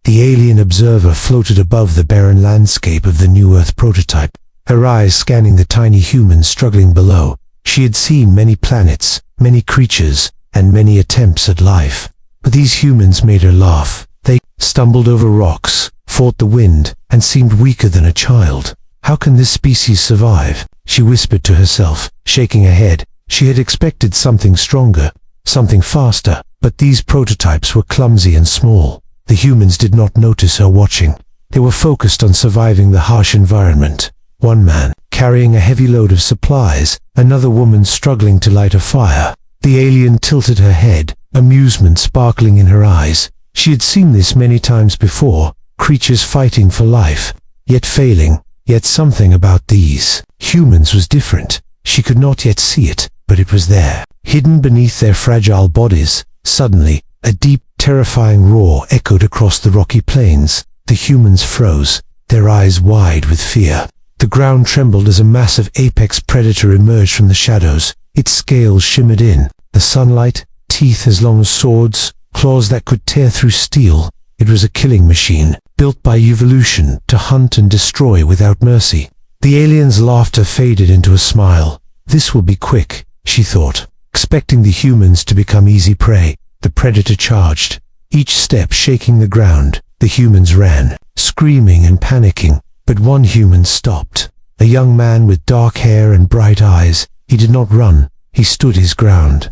The alien observer floated above the barren landscape of the New Earth prototype, her eyes scanning the tiny humans struggling below. She had seen many planets, many creatures, and many attempts at life. But these humans made her laugh. They stumbled over rocks, fought the wind, and seemed weaker than a child. How can this species survive? She whispered to herself, shaking her head. She had expected something stronger, something faster, but these prototypes were clumsy and small. The humans did not notice her watching. They were focused on surviving the harsh environment. One man, carrying a heavy load of supplies, another woman struggling to light a fire. The alien tilted her head, amusement sparkling in her eyes. She had seen this many times before, creatures fighting for life, yet failing. Yet something about these humans was different. She could not yet see it, but it was there, hidden beneath their fragile bodies. Suddenly, a deep, terrifying roar echoed across the rocky plains. The humans froze, their eyes wide with fear. The ground trembled as a massive apex predator emerged from the shadows. Its scales shimmered in the sunlight, teeth as long as swords, claws that could tear through steel. It was a killing machine, built by evolution to hunt and destroy without mercy. The alien's laughter faded into a smile. This will be quick, she thought. Expecting the humans to become easy prey, the predator charged, each step shaking the ground. The humans ran, screaming and panicking, but one human stopped. A young man with dark hair and bright eyes. He did not run, he stood his ground,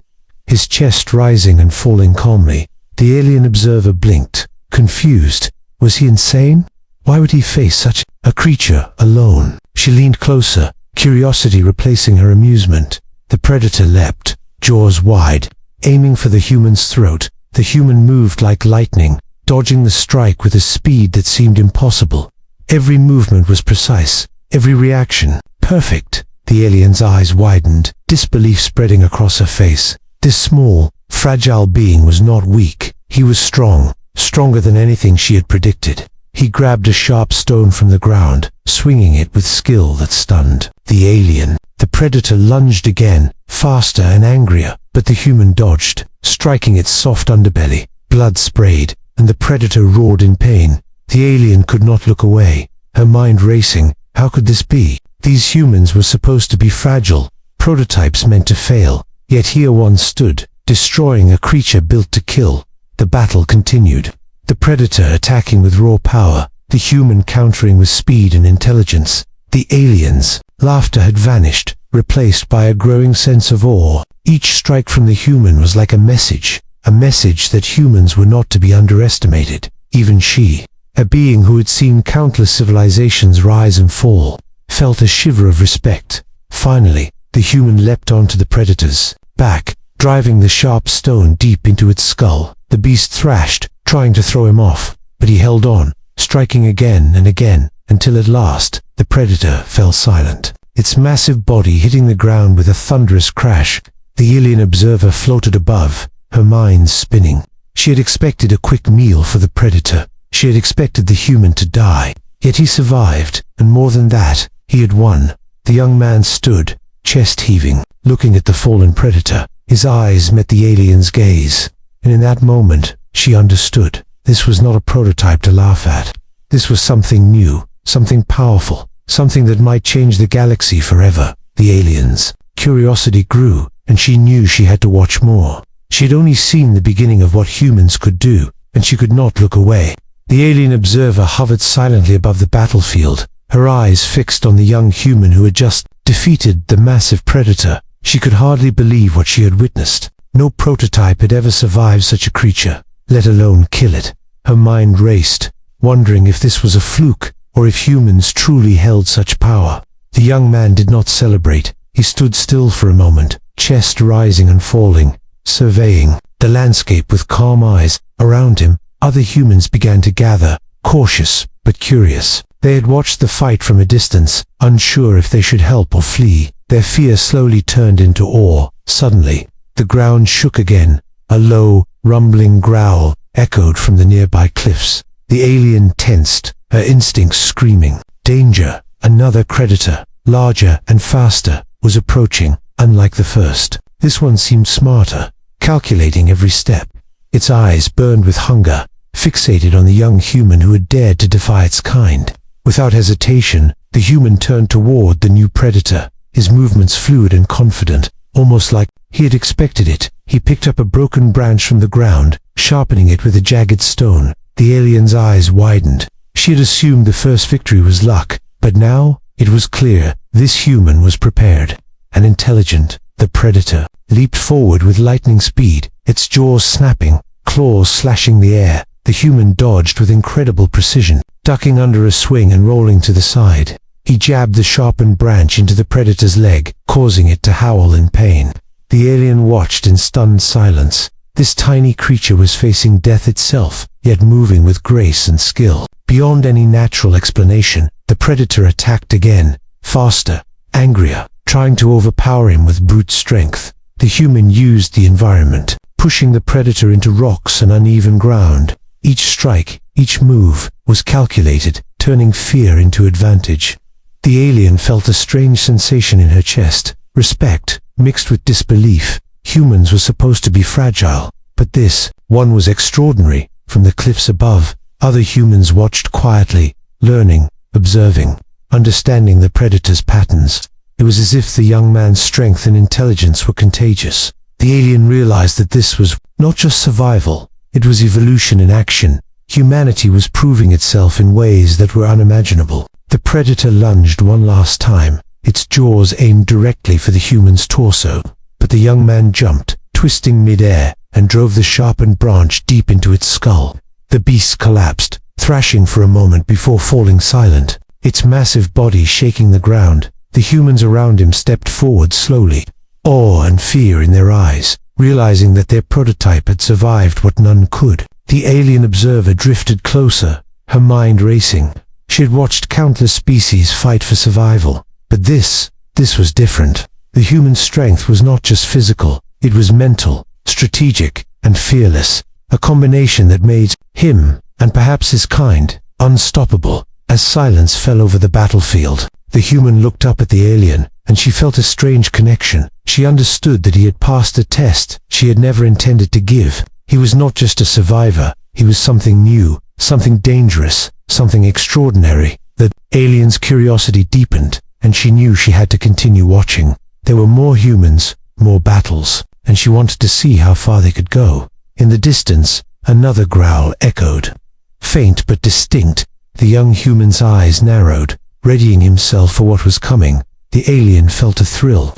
his chest rising and falling calmly. The alien observer blinked, confused. Was he insane? Why would he face such a creature alone? She leaned closer, curiosity replacing her amusement. The predator leapt, jaws wide, aiming for the human's throat. The human moved like lightning, dodging the strike with a speed that seemed impossible. Every movement was precise, every reaction perfect. The alien's eyes widened, disbelief spreading across her face. This small, fragile being was not weak. He was strong, stronger than anything she had predicted. He grabbed a sharp stone from the ground, swinging it with skill that stunned the alien. The predator lunged again, faster and angrier, but the human dodged, striking its soft underbelly. Blood sprayed, and the predator roared in pain. The alien could not look away, her mind racing. How could this be? These humans were supposed to be fragile, prototypes meant to fail. Yet here one stood, destroying a creature built to kill. The battle continued. The predator attacking with raw power, the human countering with speed and intelligence. The alien's laughter had vanished, replaced by a growing sense of awe. Each strike from the human was like a message that humans were not to be underestimated. Even she, a being who had seen countless civilizations rise and fall, felt a shiver of respect. Finally, the human leapt onto the predator's back, driving the sharp stone deep into its skull. The beast thrashed, trying to throw him off, but he held on, striking again and again, until at last, the predator fell silent, its massive body hitting the ground with a thunderous crash. The alien observer floated above, her mind spinning. She had expected a quick meal for the predator. She had expected the human to die. Yet he survived, and more than that, he had won. The young man stood, chest heaving, looking at the fallen predator. His eyes met the alien's gaze, and in that moment, she understood. This was not a prototype to laugh at. This was something new, something powerful, something that might change the galaxy forever. The alien's curiosity grew, and she knew she had to watch more. She had only seen the beginning of what humans could do, and she could not look away. The alien observer hovered silently above the battlefield, her eyes fixed on the young human who had just defeated the massive predator. She could hardly believe what she had witnessed. No prototype had ever survived such a creature, let alone kill it. Her mind raced, wondering if this was a fluke, or if humans truly held such power. The young man did not celebrate. He stood still for a moment, chest rising and falling, surveying the landscape with calm eyes. Around him, other humans began to gather, cautious but curious. They had watched the fight from a distance, unsure if they should help or flee. Their fear slowly turned into awe. Suddenly, the ground shook again. A low, rumbling growl echoed from the nearby cliffs. The alien tensed, her instincts screaming. Danger! Another predator, larger and faster, was approaching. Unlike the first, this one seemed smarter, calculating every step. Its eyes burned with hunger, fixated on the young human who had dared to defy its kind. Without hesitation, the human turned toward the new predator, his movements fluid and confident, almost like he had expected it. He picked up a broken branch from the ground, sharpening it with a jagged stone. The alien's eyes widened. She had assumed the first victory was luck, but now it was clear this human was prepared and intelligent. The predator leaped forward with lightning speed, its jaws snapping, claws slashing the air. The human dodged with incredible precision, ducking under a swing and rolling to the side. He jabbed the sharpened branch into the predator's leg, causing it to howl in pain. The alien watched in stunned silence. This tiny creature was facing death itself, yet moving with grace and skill. Beyond any natural explanation, the predator attacked again, faster, angrier, trying to overpower him with brute strength. The human used the environment, pushing the predator into rocks and uneven ground. Each strike, each move, was calculated, turning fear into advantage. The alien felt a strange sensation in her chest, respect, mixed with disbelief. Humans were supposed to be fragile, but this one was extraordinary. From the cliffs above, other humans watched quietly, learning, observing, understanding the predator's patterns. It was as if the young man's strength and intelligence were contagious. The alien realized that this was not just survival, it was evolution in action. Humanity was proving itself in ways that were unimaginable. The predator lunged one last time, its jaws aimed directly for the human's torso. But the young man jumped, twisting mid-air, and drove the sharpened branch deep into its skull. The beast collapsed, thrashing for a moment before falling silent, its massive body shaking the ground. The humans around him stepped forward slowly, awe and fear in their eyes, realizing that their prototype had survived what none could. The alien observer drifted closer, her mind racing. She had watched countless species fight for survival, but this was different. The human strength was not just physical, it was mental, strategic, and fearless, a combination that made him, and perhaps his kind, unstoppable. As silence fell over the battlefield, the human looked up at the alien, and she felt a strange connection. She understood that he had passed a test she had never intended to give. He was not just a survivor, he was something new, something dangerous, something extraordinary. The alien's curiosity deepened, and she knew she had to continue watching. There were more humans, more battles, and she wanted to see how far they could go. In the distance, another growl echoed. Faint but distinct, the young human's eyes narrowed, readying himself for what was coming. The alien felt a thrill.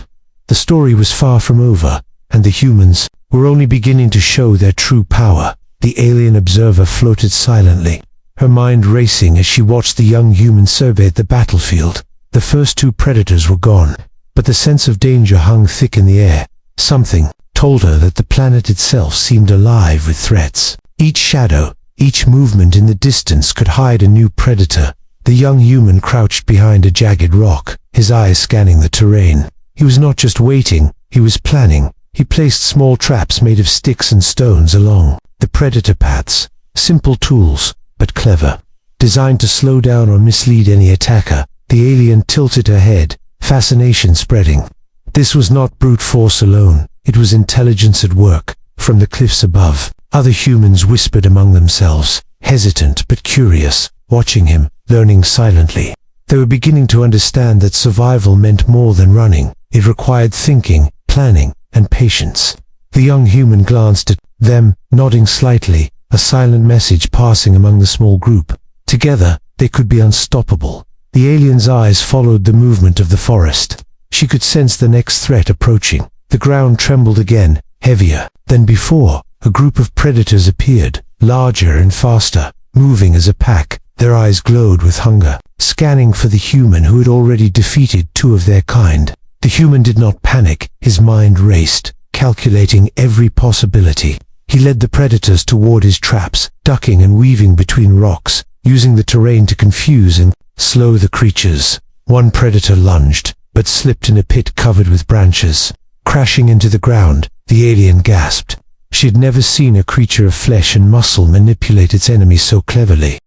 The story was far from over, and the humans were only beginning to show their true power. The alien observer floated silently, her mind racing as she watched the young human survey the battlefield. The first two predators were gone, but the sense of danger hung thick in the air. Something told her that the planet itself seemed alive with threats. Each shadow, each movement in the distance could hide a new predator. The young human crouched behind a jagged rock, his eyes scanning the terrain. He was not just waiting, he was planning. He placed small traps made of sticks and stones along the predator paths, simple tools, but clever, designed to slow down or mislead any attacker. The alien tilted her head, fascination spreading. This was not brute force alone, it was intelligence at work. From the cliffs above, other humans whispered among themselves, hesitant but curious, watching him, learning silently. They were beginning to understand that survival meant more than running. It required thinking, planning, and patience. The young human glanced at them, nodding slightly, a silent message passing among the small group. Together, they could be unstoppable. The alien's eyes followed the movement of the forest. She could sense the next threat approaching. The ground trembled again, heavier than before. A group of predators appeared, larger and faster, moving as a pack. Their eyes glowed with hunger, scanning for the human who had already defeated two of their kind. The human did not panic, his mind raced, calculating every possibility. He led the predators toward his traps, ducking and weaving between rocks, using the terrain to confuse and slow the creatures. One predator lunged, but slipped in a pit covered with branches. Crashing into the ground, the alien gasped. She had never seen a creature of flesh and muscle manipulate its enemy so cleverly.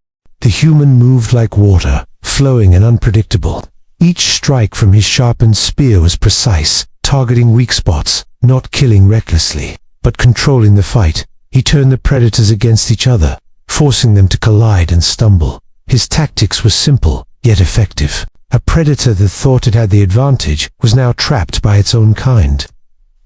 The human moved like water, flowing and unpredictable. Each strike from his sharpened spear was precise, targeting weak spots, not killing recklessly, but controlling the fight. He turned the predators against each other, forcing them to collide and stumble. His tactics were simple, yet effective. A predator that thought it had the advantage was now trapped by its own kind.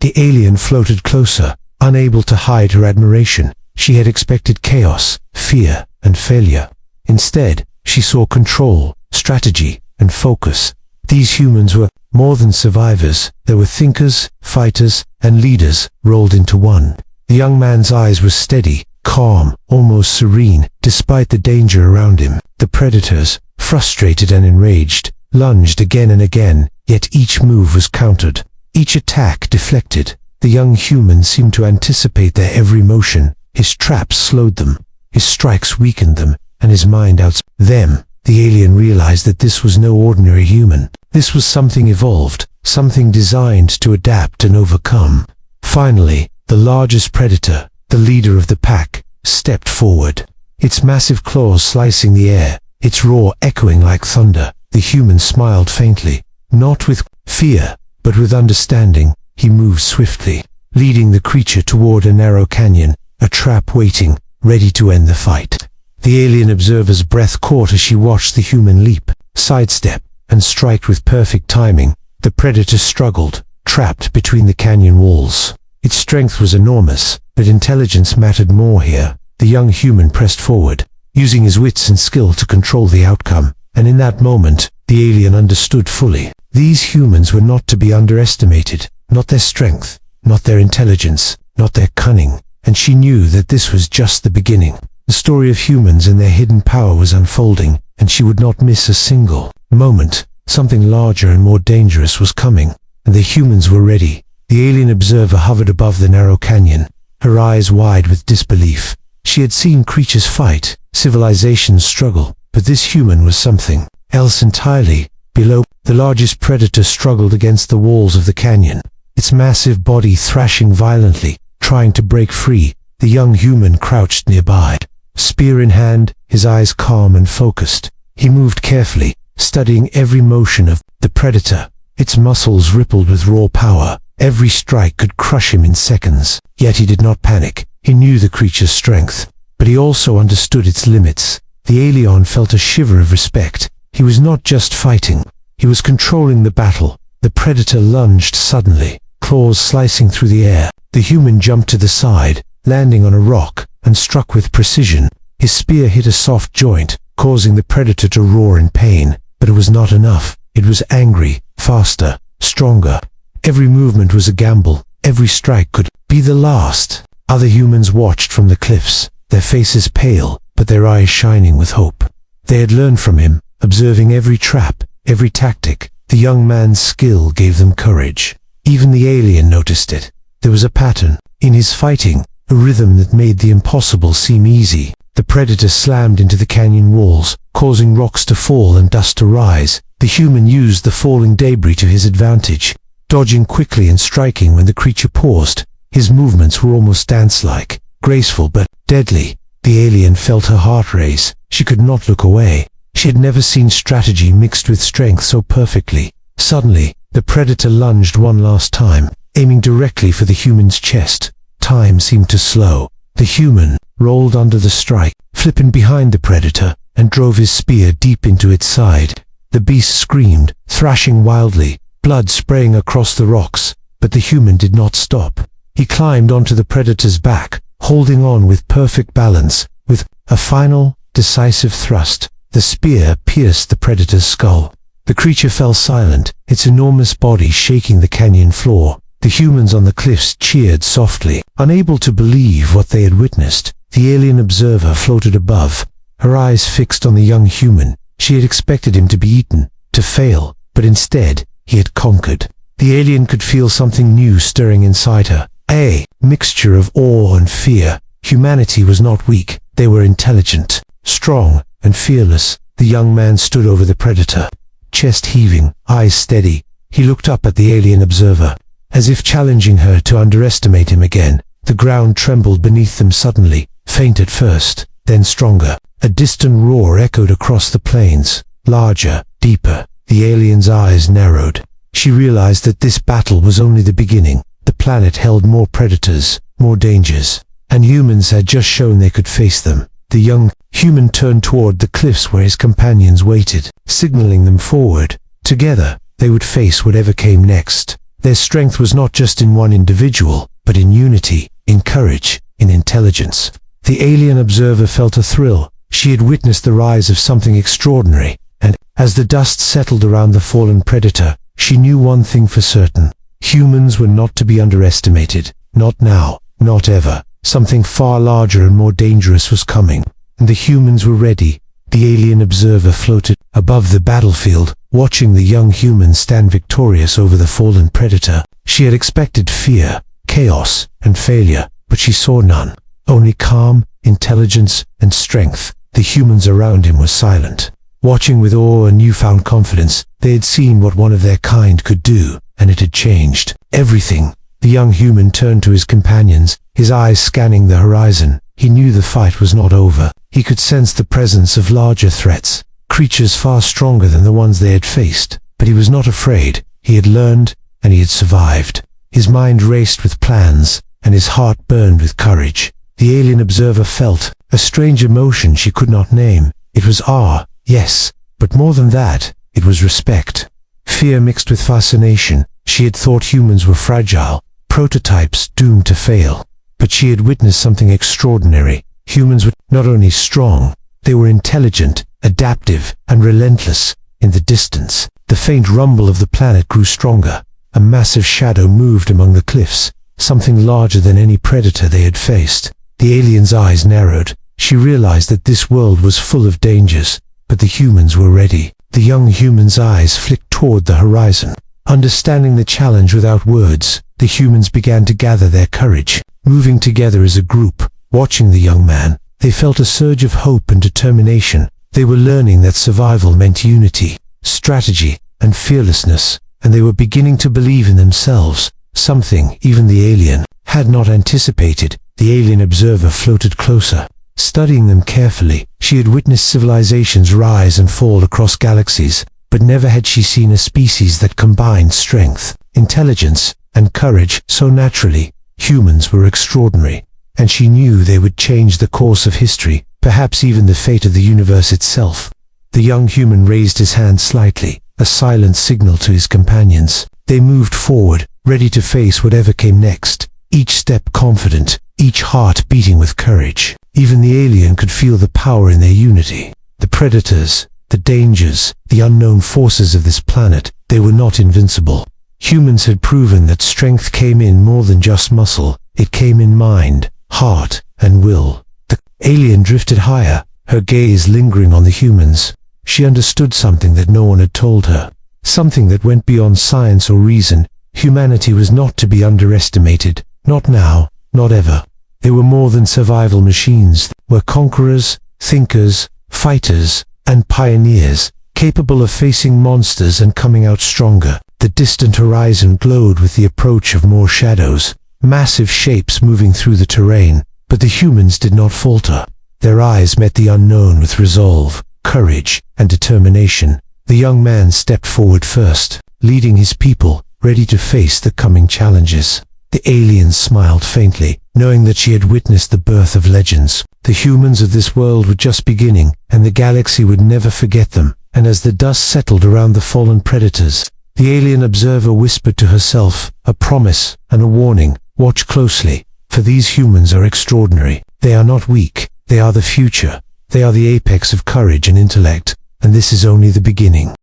The alien floated closer, unable to hide her admiration. She had expected chaos, fear, and failure. Instead, she saw control, strategy, and focus. These humans were more than survivors. They were thinkers, fighters, and leaders rolled into one. The young man's eyes were steady, calm, almost serene, despite the danger around him. The predators, frustrated and enraged, lunged again and again, yet each move was countered. Each attack deflected. The young human seemed to anticipate their every motion. His traps slowed them, his strikes weakened them, and his mind outsmarted them. The alien realized that this was no ordinary human. This was something evolved, something designed to adapt and overcome. Finally, the largest predator, the leader of the pack, stepped forward. Its massive claws slicing the air, its roar echoing like thunder. The human smiled faintly, not with fear, but with understanding. He moved swiftly, leading the creature toward a narrow canyon, a trap waiting, ready to end the fight. The alien observer's breath caught as she watched the human leap, sidestep, and strike with perfect timing. The predator struggled, trapped between the canyon walls. Its strength was enormous, but intelligence mattered more here. The young human pressed forward, using his wits and skill to control the outcome, and in that moment, the alien understood fully. These humans were not to be underestimated, not their strength, not their intelligence, not their cunning, and she knew that this was just the beginning. The story of humans and their hidden power was unfolding, and she would not miss a single moment. Something larger and more dangerous was coming, and the humans were ready. The alien observer hovered above the narrow canyon, her eyes wide with disbelief. She had seen creatures fight, civilizations struggle, but this human was something else entirely. Below, the largest predator struggled against the walls of the canyon, its massive body thrashing violently, trying to break free. The young human crouched nearby, spear in hand, his eyes calm and focused. He moved carefully, studying every motion of the predator. Its muscles rippled with raw power. Every strike could crush him in seconds. Yet he did not panic. He knew the creature's strength, but he also understood its limits. The alien felt a shiver of respect. He was not just fighting. He was controlling the battle. The predator lunged suddenly, claws slicing through the air. The human jumped to the side, landing on a rock, and struck with precision. His spear hit a soft joint, causing the predator to roar in pain. But it was not enough. It was angry, faster, stronger. Every movement was a gamble. Every strike could be the last. Other humans watched from the cliffs, their faces pale, but their eyes shining with hope. They had learned from him, observing every trap, every tactic. The young man's skill gave them courage. Even the alien noticed it. There was a pattern in his fighting, a rhythm that made the impossible seem easy. The predator slammed into the canyon walls, causing rocks to fall and dust to rise. The human used the falling debris to his advantage, dodging quickly and striking when the creature paused. His movements were almost dance-like, graceful but deadly. The alien felt her heart race. She could not look away. She had never seen strategy mixed with strength so perfectly. Suddenly, the predator lunged one last time, aiming directly for the human's chest. Time seemed to slow. The human rolled under the strike, flipping behind the predator, and drove his spear deep into its side. The beast screamed, thrashing wildly, blood spraying across the rocks, but the human did not stop. He climbed onto the predator's back, holding on with perfect balance. With a final, decisive thrust, the spear pierced the predator's skull. The creature fell silent, its enormous body shaking the canyon floor. The humans on the cliffs cheered softly, unable to believe what they had witnessed. The alien observer floated above, her eyes fixed on the young human. She had expected him to be eaten, to fail, but instead, he had conquered. The alien could feel something new stirring inside her, a mixture of awe and fear. Humanity was not weak, they were intelligent, strong, and fearless. The young man stood over the predator, chest heaving, eyes steady. He looked up at the alien observer, as if challenging her to underestimate him again. The ground trembled beneath them suddenly, faint at first, then stronger. A distant roar echoed across the plains, larger, deeper. The alien's eyes narrowed. She realized that this battle was only the beginning. The planet held more predators, more dangers, and humans had just shown they could face them. The young human turned toward the cliffs where his companions waited, signaling them forward. Together, they would face whatever came next. Their strength was not just in one individual, but in unity, in courage, in intelligence. The alien observer felt a thrill. She had witnessed the rise of something extraordinary, and, as the dust settled around the fallen predator, she knew one thing for certain. Humans were not to be underestimated. Not now, not ever. Something far larger and more dangerous was coming, and the humans were ready. The alien observer floated above the battlefield, watching the young humans stand victorious over the fallen predator. She had expected fear, chaos, and failure, but she saw none. Only calm, intelligence, and strength. The humans around him were silent, watching with awe and newfound confidence. They had seen what one of their kind could do, and it had changed everything. The young human turned to his companions, his eyes scanning the horizon. He knew the fight was not over. He could sense the presence of larger threats, creatures far stronger than the ones they had faced. But he was not afraid. He had learned, and he had survived. His mind raced with plans, and his heart burned with courage. The alien observer felt a strange emotion she could not name. It was awe, yes, but more than that, it was respect. Fear mixed with fascination. She had thought humans were fragile, prototypes doomed to fail. But she had witnessed something extraordinary. Humans were not only strong, they were intelligent, adaptive, and relentless. In the distance, the faint rumble of the planet grew stronger. A massive shadow moved among the cliffs, something larger than any predator they had faced. The alien's eyes narrowed. She realized that this world was full of dangers, but the humans were ready. The young human's eyes flicked toward the horizon. Understanding the challenge without words, the humans began to gather their courage. Moving together as a group, watching the young man, they felt a surge of hope and determination. They were learning that survival meant unity, strategy, and fearlessness, and they were beginning to believe in themselves, something even the alien had not anticipated. The alien observer floated closer. Studying them carefully, she had witnessed civilizations rise and fall across galaxies, but never had she seen a species that combined strength, intelligence, and courage so naturally. Humans were extraordinary, and she knew they would change the course of history, perhaps even the fate of the universe itself. The young human raised his hand slightly, a silent signal to his companions. They moved forward, ready to face whatever came next, each step confident, each heart beating with courage. Even the alien could feel the power in their unity. The predators, the dangers, the unknown forces of this planet, they were not invincible. Humans had proven that strength came in more than just muscle. It came in mind, heart, and will. The alien drifted higher, her gaze lingering on the humans. She understood something that no one had told her, something that went beyond science or reason. Humanity was not to be underestimated, not now, not ever. They were more than survival machines. They were conquerors, thinkers, fighters, and pioneers, capable of facing monsters and coming out stronger. The distant horizon glowed with the approach of more shadows, massive shapes moving through the terrain, but the humans did not falter. Their eyes met the unknown with resolve, courage, and determination. The young man stepped forward first, leading his people, ready to face the coming challenges. The alien smiled faintly, knowing that she had witnessed the birth of legends. The humans of this world were just beginning, and the galaxy would never forget them. And as the dust settled around the fallen predators, the alien observer whispered to herself, a promise and a warning: watch closely, for these humans are extraordinary. They are not weak, they are the future. They are the apex of courage and intellect, and this is only the beginning.